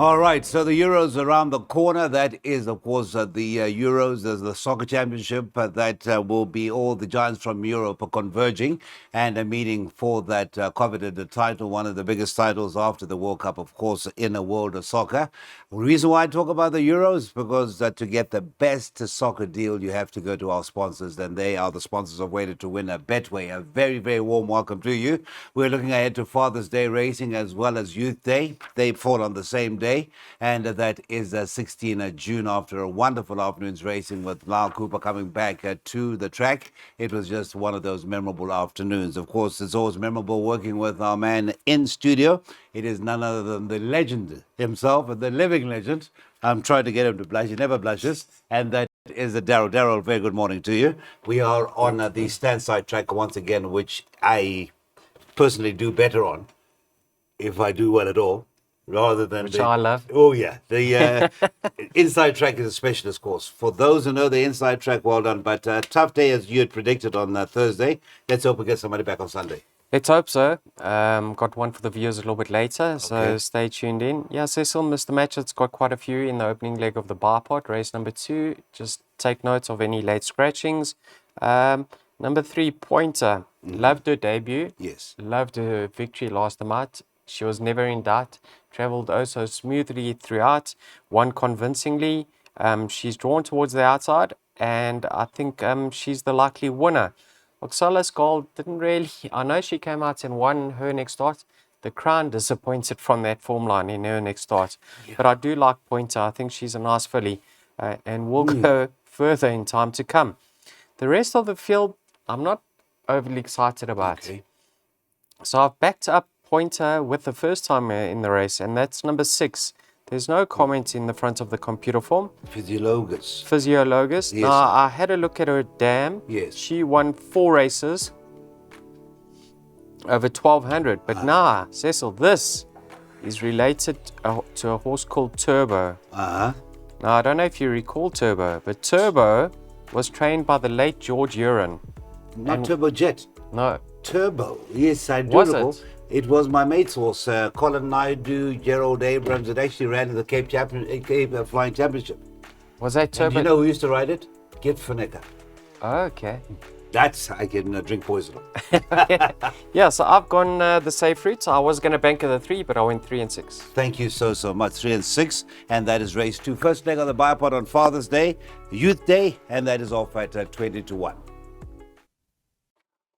All right, so the Euros around the corner. That is, of course, the Euros. There's the soccer championship that will be all the giants from Europe are converging and a meeting for that coveted title, one of the biggest titles after the World Cup, of course, in the world of soccer. The reason why I talk about the Euros, because to get the best soccer deal, you have to go to our sponsors, and they are the sponsors of Waited to Win a Betway. A very, very warm welcome to you. We're looking ahead to Father's Day racing as well as Youth Day. They fall on the same day, and that is 16 June after a wonderful afternoon's racing with Lyle Cooper coming back to the track. It was just one of those memorable afternoons. Of course, it's always memorable working with our man in studio. It is none other than the legend himself, the living legend. I'm trying to get him to blush. He never blushes. And that is Daryl. Daryl, very good morning to you. We are on the stand side track once again, which I personally do better on, if I do well at all, rather than which I love. Oh yeah, the inside track is a specialist course. For those who know the inside track, well done. But tough day as you had predicted on Thursday. Let's hope we get somebody back on Sunday. Let's hope so. Got one for the viewers a little bit later, so stay tuned in. Yeah, Cecil, Mr. Match, it's got quite a few in the opening leg of the bar pot, race number 2. Just take note of any late scratchings. Number 3, Pointer. Loved her debut. Yes. Loved her victory last time out. She was never in doubt. Travelled oh so smoothly throughout. Won convincingly. She's drawn towards the outside, and I think she's the likely winner. Oxala's goal didn't really... I know she came out and won her next start. The Crown disappointed from that form line in her next start. Yeah. But I do like Pointer. I think she's a nice filly and will go further in time to come. The rest of the field, I'm not overly excited about. Okay. So I've backed up Pointer with the first time in the race, and that's number 6. There's no comment in the front of the computer form. Physiologus. Physiologus. Yes. Now, I had a look at her dam. Yes. She won 4 races over 1,200. But now, Cecil, this is related to a horse called Turbo. Now, I don't know if you recall Turbo, but Turbo was trained by the late George Urin. Not Turbo Jet. No. Turbo. Yes, I do. Was it? It was my mate's horse, Colin Naidu, Gerald Abrams. It actually ran in the Cape Flying Championship. Was that Turbo? And you know who used to ride it? Git Funeka. Oh, okay. That's, I can drink poison. Yeah, so I've gone the safe route. I was going to bank at the 3, but I went 3 and 6. Thank you so much. 3 and 6, and that is race 2. First leg of the bipod on Father's Day, Youth Day, and that is off at 20 to 1.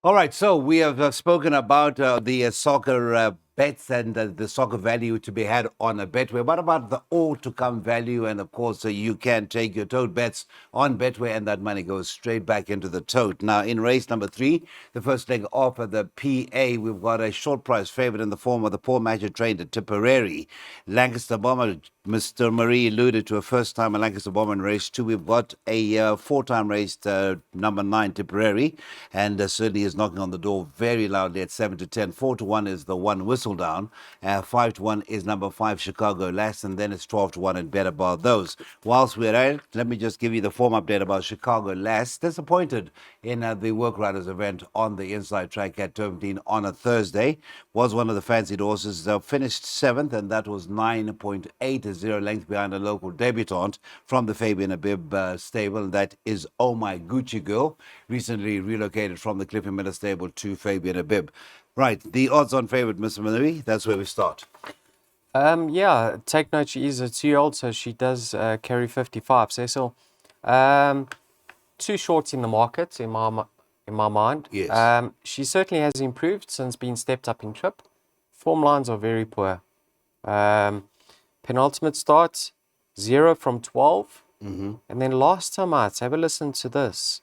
All right, so we have spoken about the soccer bets and the soccer value to be had on a Betway. What about the all-to-come value? And, of course, you can take your tote bets on Betway, and that money goes straight back into the tote. Now, in race number 3, the first leg off of the PA, we've got a short price favourite in the form of the Paul Matcher trained at Tipperary. Lancaster Bomber, Mr. Marie alluded to a first time in Lancaster Bomber in race 2. We've got a 4-time raced number 9 Tipperary, and certainly is knocking on the door very loudly at 7 to 10. 4 to 1 is the one whistle down. 5 to 1 is number 5 Chicago Lass, and then it's 12 to 1 and better about those. Whilst we're at it, let me just give you the form update about Chicago Lass. Disappointed in the Work Riders event on the inside track at Turffontein on a Thursday. Was one of the fancied horses. Finished 7th, and that was 9.80 length behind a local debutante from the Fabian Abib stable. That is Oh My Gucci Girl, recently relocated from the Cliffy Miller stable to Fabian Abib. Right, the odds-on favourite, Mr. Marie, that's where we start. Yeah, take note, she is a 2-year-old, so she does carry 55. Cecil, 2 shorts in the market, in my mind. Yes. She certainly has improved since being stepped up in trip. Form lines are very poor. Penultimate start, 0 from 12. And then last time out, have a listen to this.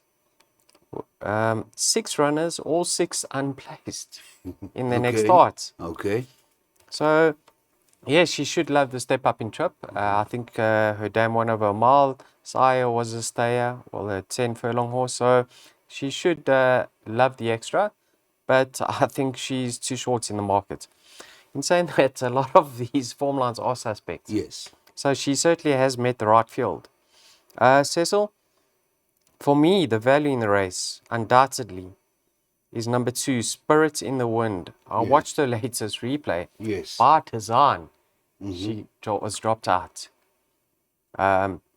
6 runners, all 6 unplaced in the next start. Okay. So, yeah, she should love the step up in trip. I think her dam won over a mile. Sire was a stayer, well, a 10 furlong horse. So she should love the extra, but I think she's too short in the market. In saying that, a lot of these form lines are suspect. Yes. So she certainly has met the right field. Cecil, for me, the value in the race, undoubtedly, is number 2, Spirit in the Wind. I watched her latest replay. Yes. By design. She was dropped out.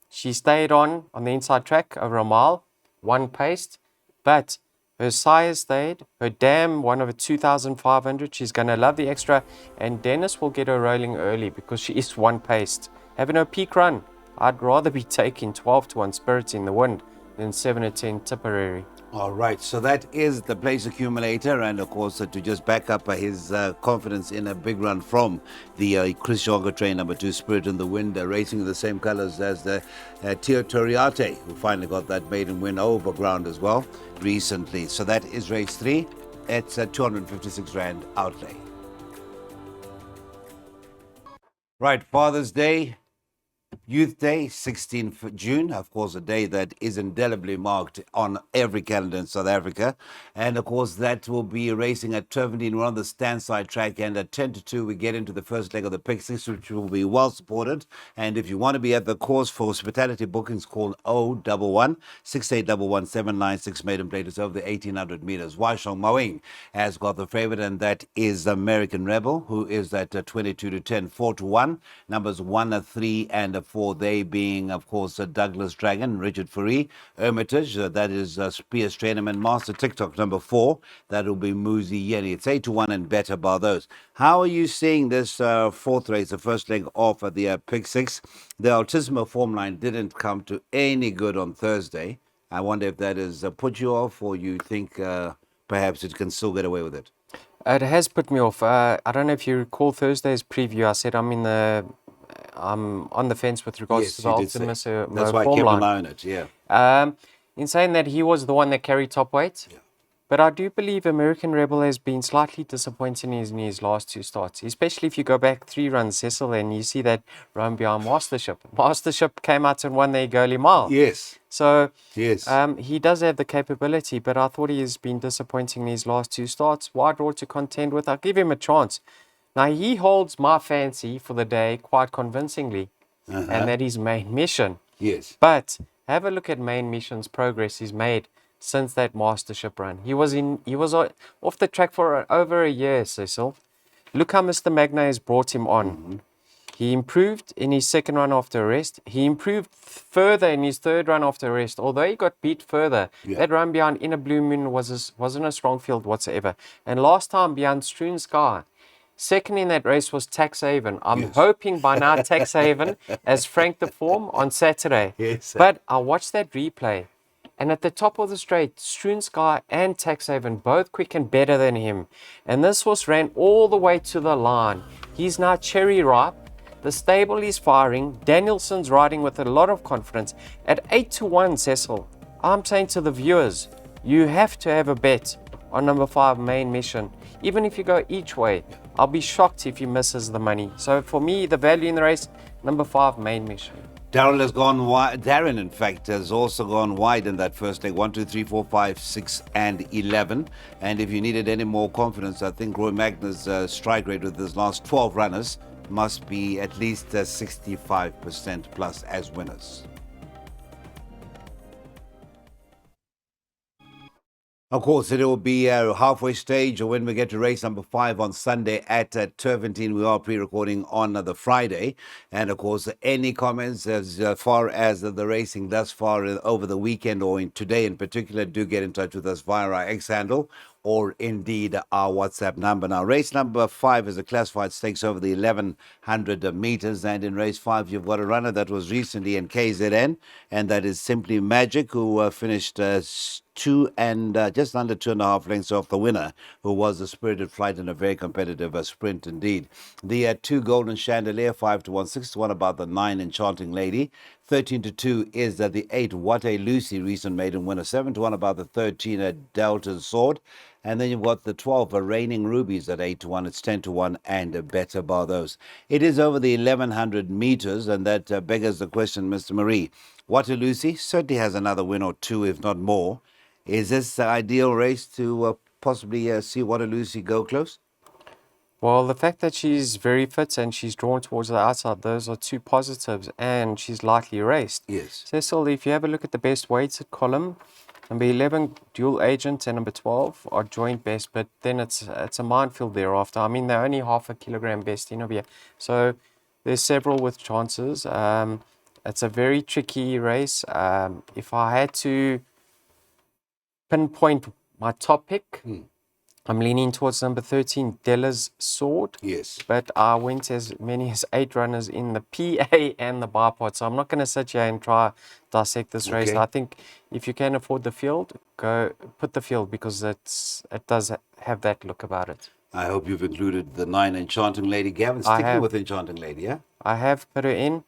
She stayed on the inside track over a mile, one paced, but her sire stayed, her dam won over 2,500. She's going to love the extra, and Dennis will get her rolling early because she is one paced. Having her peak run, I'd rather be taking 12 to 1 Spirit in the Wind than 7 to 10 Tipperary. All right, so that is the place accumulator, and of course, to just back up his confidence in a big run from the Chris Jonker train number 2, Spirit in the Wind, racing in the same colours as the Tio Toriate, who finally got that maiden win over ground as well recently. So that is race 3. It's a 256 Rand outlay. Right, Father's Day. Youth Day, 16th June, of course, a day that is indelibly marked on every calendar in South Africa. And of course, that will be racing at Turffontein. We're on the standside track, and at 10 to 2, we get into the first leg of the pick six, which will be well supported. And if you want to be at the course for hospitality bookings, call 011 6811 796. Maiden plate is over the 1800 meters. Waishong Mawing has got the favorite, and that is American Rebel, who is at 22 to 10, 4 to 1. Numbers 1, 3, and 4, they being, of course, Douglas Dragon, Richard Fourie, Hermitage, that is Spears Trainerman, Master TikTok number 4, that will be Muzi Yeni. It's 8 to 1 and better by those. How are you seeing this fourth race, the first leg off at the pick six? The Altismo form line didn't come to any good on Thursday. I wonder if that has put you off, or you think perhaps it can still get away with it. It has put me off. I don't know if you recall Thursday's preview. I said I'm on the fence with regards to the Optimus That's why I kept an eye on it, yeah. In saying that, he was the one that carried top weight. Yeah. But I do believe American Rebel has been slightly disappointing in his last 2 starts, especially if you go back 3 runs, Cecil, and you see that run behind Mastership. Mastership came out and won the Egoli Mile. Yes. So yes. He does have the capability, but I thought he has been disappointing in his last 2 starts. Wide draw to contend with. I'll give him a chance. Now, he holds my fancy for the day quite convincingly, and that is Main Mission. Yes. But have a look at Main Mission's progress he's made since that Mastership run. He was off the track for over a year, Cecil. Look how Mr. Magna has brought him on. He improved in his second run after arrest. He improved further in his third run after arrest. Although he got beat further, that run behind Inner Blue Moon wasn't a strong field whatsoever. And last time behind Strewn Sky, second in that race was Tax Haven. I'm hoping by now Tax Haven has franked the form on Saturday. Yes. But I watched that replay, and at the top of the straight, Strewn Sky and Tax Haven both quick and better than him. And this horse ran all the way to the line. He's now cherry ripe. The stable is firing. Danielson's riding with a lot of confidence. At 8 to 1, Cecil, I'm saying to the viewers, you have to have a bet on number 5, Main Mission. Even if you go each way, I'll be shocked if he misses the money. So for me, the value in the race, number 5, Main Mission. Darryl has gone wide. Darren, in fact, has also gone wide in that first leg. 1, 2, 3, 4, 5, 6, and 11. And if you needed any more confidence, I think Roy Magna's strike rate with his last 12 runners must be at least 65% plus as winners. Of course, it will be a halfway stage when we get to race number 5 on Sunday at Turffontein. We are pre-recording on the Friday. And of course, any comments as far as the racing thus far over the weekend or today in particular, do get in touch with us via our X handle or indeed our WhatsApp number. Now, race number 5 is a classified stakes over the 1100 meters. And in race 5, you've got a runner that was recently in KZN, and that is Simply Magic, who finished 2 and just under 2.5 lengths off the winner, who was a Spirited Flight in a very competitive sprint indeed. The 2 Golden Chandelier, 5 to 1, 6 to 1 about the 9 Enchanting Lady. 13 to 2 is the 8 What a Lucy, recent maiden winner. 7 to 1 about the 13 Delta's Sword. And then you've got the 12 Raining Rubies at 8 to 1. It's 10 to 1 and better by those. It is over the 1100 meters, and that beggars the question, Mr. Marie. What a Lucy certainly has another win or 2, if not more. Is this the ideal race to possibly see What a Lucy go close? Well, the fact that she's very fit and she's drawn towards the outside, those are 2 positives, and she's lightly raced. Yes. Cecil, if you have a look at the best weighted column, number 11, Dual Agent, and number 12 are joint best, but then it's a minefield thereafter. I mean, they're only half a kilogram best in over here. So There's several with chances. It's a very tricky race. If I had to pinpoint my top pick, I'm leaning towards number 13, Della's Sword. Yes. But I went as many as 8 runners in the PA and the bipod. So I'm not going to sit here and try dissect this race. Okay. I think if you can afford the field, go put the field because it does have that look about it. I hope you've included the 9 Enchanting Lady. Gavin, I sticking have. with Enchanting Lady, yeah? I have put her in.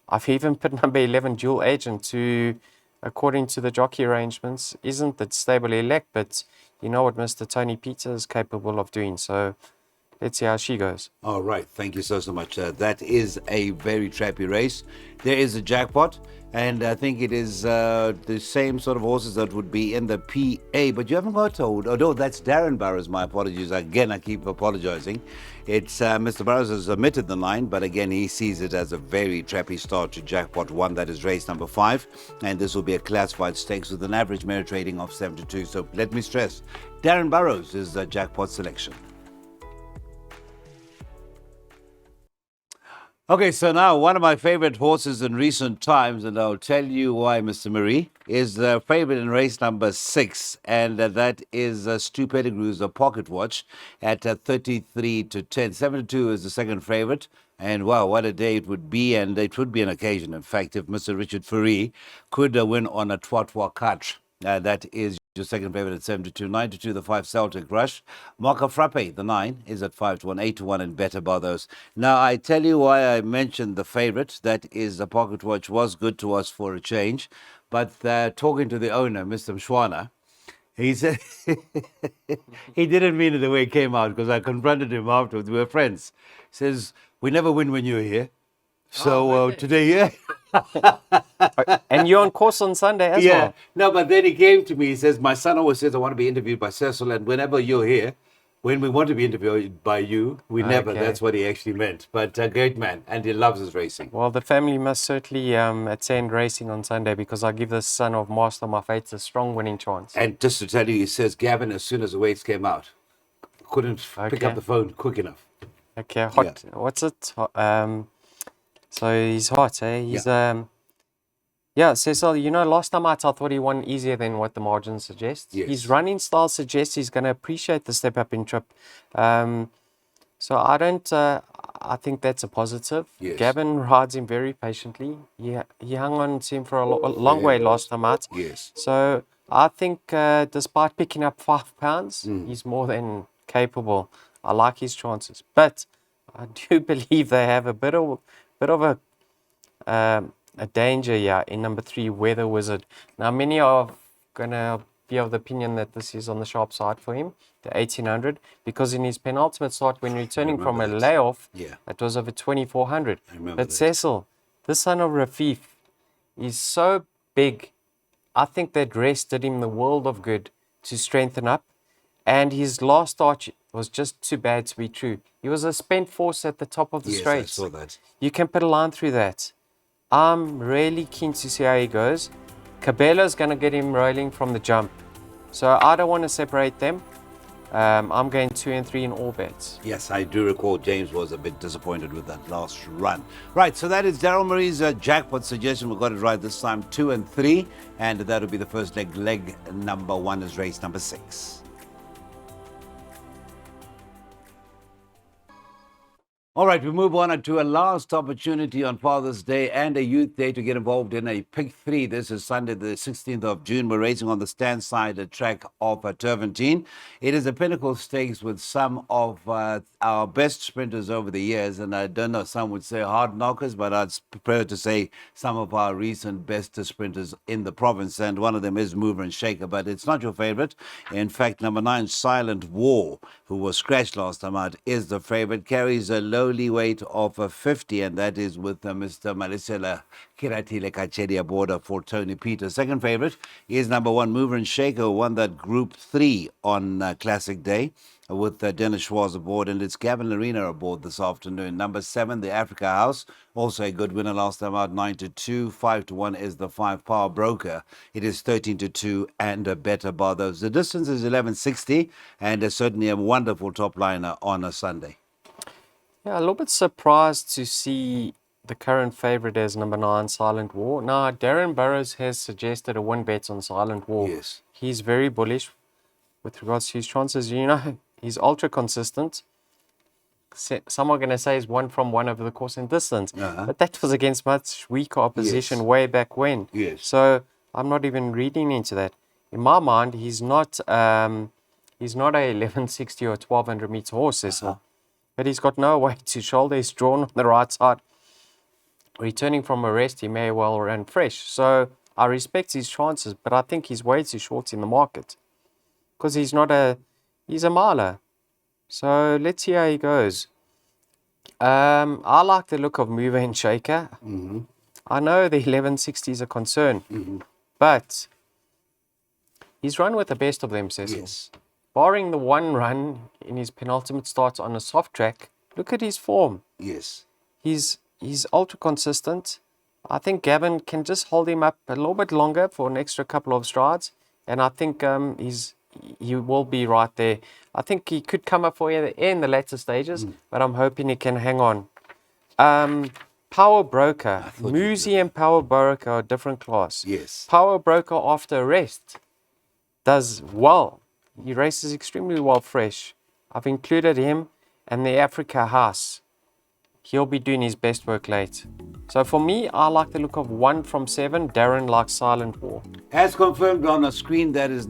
I've even put number 11, Dual Agent, to, according to the jockey arrangements, isn't the stable elect, but you know what Mr. Tony Peter is capable of doing. So let's see how she goes. All right. Thank you so much. That is a very trappy race. There is a jackpot, and I think it is the same sort of horses that would be in the PA, but you haven't got told. Oh, no, that's Darren Burrows. My apologies. Again, I keep apologizing. It's Mr. Burrows has omitted the 9, but again, he sees it as a very trappy start to jackpot 1. That is race number 5, and this will be a classified stakes with an average merit rating of 72. So let me stress, Darren Burrows is the jackpot selection. Okay, so now one of my favorite horses in recent times, and I'll tell you why, Mr. Marie, is the favorite in race number 6, and that is Stu Pettigrew's Pocket Watch at 33 to 10. 72 is the second favorite, and wow, what a day it would be, and it would be an occasion, in fact, if Mr. Richard Fourie could win on a Twatwa Cut. That is your second favorite at 7 to 2. 9 to 2, the 5 Celtic Rush. Marca Frappe, the 9, is at 5 to 1. 8 to 1, and better by those. Now, I tell you why I mentioned the favorite. That is the Pocket Watch was good to us for a change. But talking to the owner, Mr. Mshwana, he said he didn't mean it the way it came out because I confronted him afterwards. We were friends. He says, we never win when you're here. So today, yeah. And you're on course on Sunday as Yeah, well. no, but then he came to me. He says, my son always says, I want to be interviewed by Cecil, and whenever you're here, when we want to be interviewed by you, we never. Okay. That's what he actually meant. But a great man, and he loves his racing. Well, the family must certainly attend racing on Sunday because I give the son of Master My Fates a strong winning chance. And just to tell you, he says, Gavin, as soon as the weights came out, couldn't pick up the phone quick enough. Okay, hot. Yeah. What's it? So he's hot, eh? He's Yeah, Cecil, you know, last time out, I thought he won easier than what the margin suggests. Yes. His running style suggests he's going to appreciate the step up in trip. So I don't. I think that's a positive. Yes. Gavin rides him very patiently. He hung on to him for a long way last time out. Yes. So I think, despite picking up 5 pounds, he's more than capable. I like his chances, but I do believe they have a bit of a danger here in number 3, Weather Wizard. Now, many are going to be of the opinion that this is on the sharp side for him, the 1800, because in his penultimate start, when returning from a layoff, it was over 2400. But Cecil, the son of Rafif, is so big. I think that rest did him the world of good to strengthen up. And his last start was just too bad to be true. He was a spent force at the top of the straights. I saw that. You can put a line through that. I'm really keen to see how he goes. Cabela's going to get him rolling from the jump. So I don't want to separate them. I'm going 2 and 3 in all bets. Yes, I do recall James was a bit disappointed with that last run. Right, so that is Daryl Murray's jackpot suggestion. We got it right this time, 2 and 3. And that'll be the first leg. Leg number 1 is race number 6. All right, we move on to a last opportunity on Father's Day and a Youth Day to get involved in a Pick 3. This is Sunday, the 16th of June. We're racing on the stand side track of Turffontein. It is a pinnacle stakes with some of our best sprinters over the years. And I don't know, some would say hard knockers, but I'd prefer to say some of our recent best sprinters in the province. And one of them is Mover and Shaker, but it's not your favorite. In fact, number 9, Silent War, who was scratched last time out, is the favorite. Carries a lowly weight of 50, and that is with Mr. Malisela Kiratile Kacheria border for Tony Peters. Second favorite is number 1, Mover and Shaker, who won that Group 3 on Classic Day with Dennis Schwarz aboard, and it's Gavin Larena aboard this afternoon. Number 7, the Africa House, also a good winner last time out, 9 to 2. 5 to 1 is the 5 Power Broker. It is 13 to 2 and a better by those. The distance is 1160, and certainly a wonderful top liner on a Sunday. Yeah, a little bit surprised to see the current favorite as number 9, Silent War. Now, Darren Burrows has suggested a win bet on Silent War. Yes. He's very bullish with regards to his chances. You know, he's ultra consistent. Some are going to say he's won from one over the course and distance, but that was against much weaker opposition Yes. way back when. Yes. So I'm not even reading into that. In my mind, he's not a 1160 or 1200 meter horse, Cecil, but he's got no weight to shoulder. He's drawn on the right side. Returning from a rest, he may well run fresh. So I respect his chances, but I think he's way too short in the market because he's a miler. So let's see how he goes. I like the look of Mover and Shaker. I know the 1160 is a concern, but he's run with the best of them, Cecil. Yes. Barring the one run in his penultimate start on a soft track, look at his form. Yes. He's ultra consistent. I think Gavin can just hold him up a little bit longer for an extra couple of strides, and I think he will be right there. I think he could come up for you in the latter stages, but I'm hoping he can hang on. Power Broker, Musi and Power Broker are a different class. Yes. Power Broker after a rest does well. He races extremely well fresh. I've included him and the Africa House. He'll be doing his best work late. So for me, I like the look of 1 from 7. Darren likes Silent War. As confirmed on the screen, that is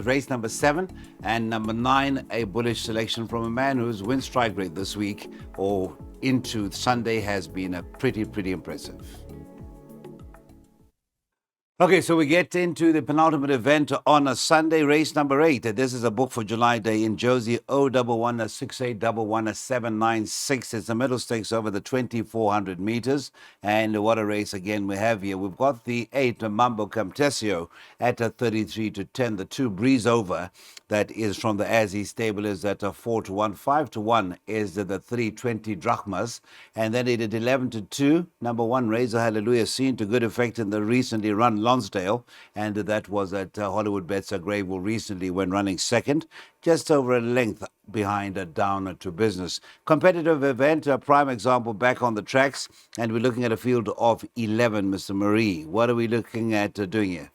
race number 7 and number 9, a bullish selection from a man whose win strike rate this week or into Sunday has been pretty impressive. Okay, so we get into the penultimate event on a Sunday, race number 8. This is a book for July Day in Josie, 01168111796. It's the middle stakes over the 2,400 meters. And what a race again we have here. We've got the 8, Mambo Camtesio, at a 33 to 10. The 2, Breeze Over, that is from the Azzy stable, is at a 4 to 1. 5 to 1 is the 320 drachmas. And then it at 11 to 2, number 1, Razor Hallelujah, seen to good effect in the recently run Lonsdale, and that was at Hollywood Bets Graveville recently when running second, just over a length behind Down to Business. Competitive event, a prime example back on the tracks, and we're looking at a field of 11, Mr. Marie. What are we looking at doing here?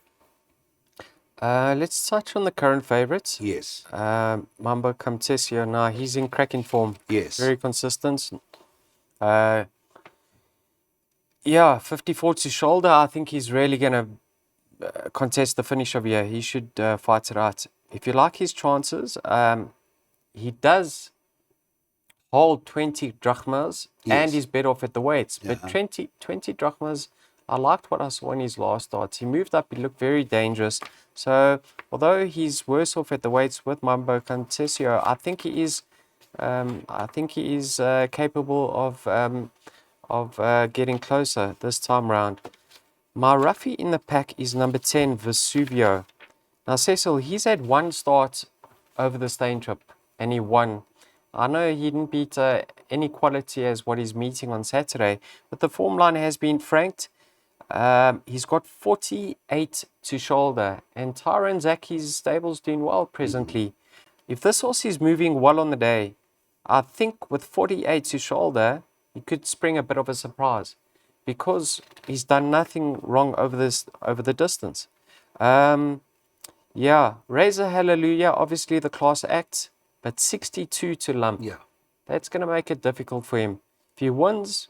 Let's touch on the current favourites. Yes. Mambo Camtesio, now he's in cracking form. Yes. Very consistent. Yeah, 54 to shoulder. I think he's really going to contest the finish of here. He should fight it out. If you like his chances, he does hold 20 drachmas and he's better off at the weights. But 20 drachmas, I liked what I saw in his last starts. He moved up, he looked very dangerous. So although he's worse off at the weights with Mambo Camtesio, I think he is capable of getting closer this time round. My roughie in the pack is number 10, Vesuvio. Now, Cecil, he's had one start over the Stain trip and he won. I know he didn't beat any quality as what he's meeting on Saturday, but the form line has been franked. He's got 48 to shoulder, and Tyron Zaki's stable's doing well presently. If this horse is moving well on the day, I think with 48 to shoulder, he could spring a bit of a surprise because he's done nothing wrong over the distance. Yeah, Razor Hallelujah, obviously the class act, but 62 to lump. Yeah. That's going to make it difficult for him. If he wins,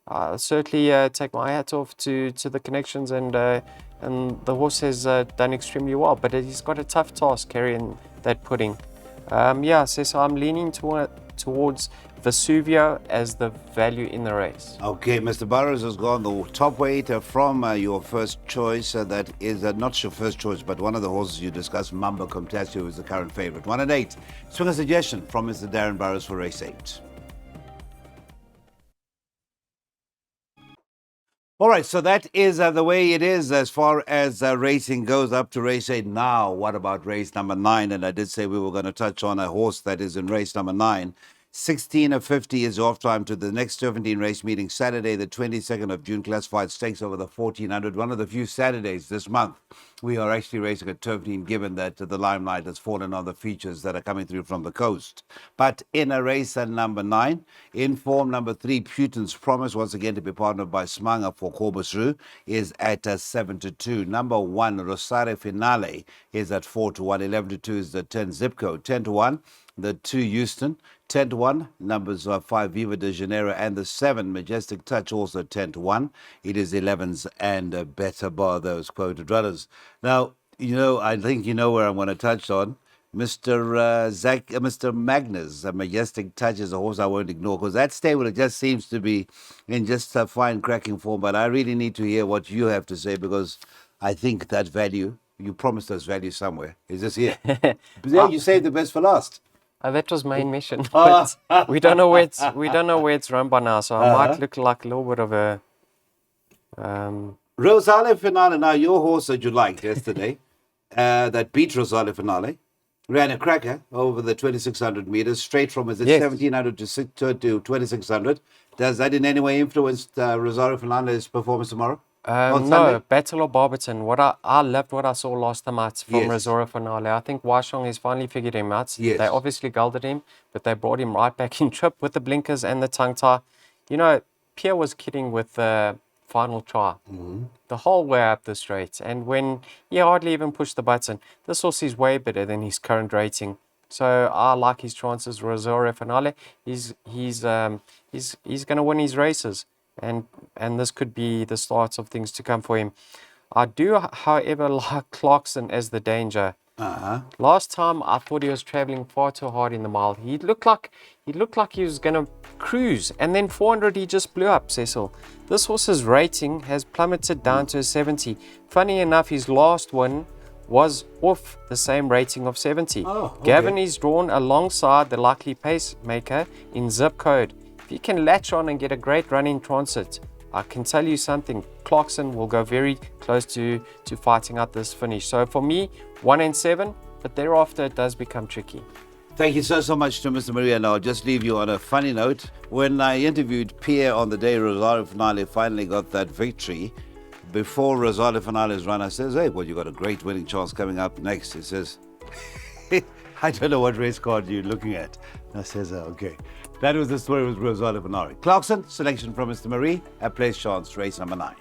I'll certainly take my hat off to the connections, and the horse has done extremely well, but he's got a tough task carrying that pudding. Yeah, so I'm leaning towards Vesuvio as the value in the race. Okay, Mr. Burrows has gone the top weight from your first choice. That is not your first choice, but one of the horses you discussed, Mambo Camtesio, is the current favorite. 1 and 8. Swing a suggestion from Mr. Darren Burrows for race 8. All right, so that is the way it is as far as racing goes up to race 8. Now, what about race number 9? And I did say we were going to touch on a horse that is in race number 9. 16:50 is off time to the next 17 race meeting Saturday, the 22nd of June. Classified stakes over the 1400. One of the few Saturdays this month we are actually racing at turffontein, given that the limelight has fallen on the features that are coming through from the coast. But in a race at number 9, in form number 3, Putin's Promise, once again to be partnered by Smanga for Corbus Roo, is at 7-2. Number 1, Rosario Finale, is at 4-1. 11-2 is the 10 Zip Code. 10-1, the 2 Houston. 10-1, numbers 5 Viva de Janeiro, and the 7 Majestic Touch, also 10-1. It is 11s and better bar those quoted runners. Now, I think you know where I'm going to touch on. Mr. Magnus, a Majestic Touch, is a horse I won't ignore, because that stable, it just seems to be in just a fine cracking form. But I really need to hear what you have to say, because I think that value, you promised us value somewhere. Is this here? Yeah, you saved the best for last. That was my mission, but we don't know where it's run by now. So I might look like a little bit of a. Rosario Finale. Now, your horse that you liked yesterday, that beat Rosario Finale, ran a cracker over the 2600 meters, straight from 1700 to 2600. Does that in any way influence Rosario Finale's performance tomorrow? No, Battle of Barberton. I loved what I saw last time from Rosario Finale. I think Waishong has finally figured him out. They obviously gelded him, but they brought him right back in trip with the blinkers and the tongue tie. Pierre was kidding with the final try the whole way up the straight, and when he hardly even pushed the button. This horse is way better than his current rating. So I like his chances. Rosario Finale. He's going to win his races. And this could be the start of things to come for him. I do, however, like Clarkson as the danger. Last time I thought he was traveling far too hard in the mile. He looked like he was going to cruise, and then 400 he just blew up, Cecil. This horse's rating has plummeted down to a 70. Funny enough, his last one was off the same rating of 70. Gavin is drawn alongside the likely pacemaker in Zip Code. If you can latch on and get a great run in transit, I can tell you something, Clarkson will go very close to fighting out this finish. So for me, 1 and 7, but thereafter it does become tricky. Thank you so much to Mr. Maria. And I'll just leave you on a funny note. When I interviewed Pierre on the day Rosario Finale finally got that victory, before Rosario Finale's run, I says, hey, well, you got a great winning chance coming up next. He says, I don't know what race card you're looking at. I says, okay. That was the story with Rosario Finale. Clarkson, selection from Mr. Marie, at Place Chance, race number 9.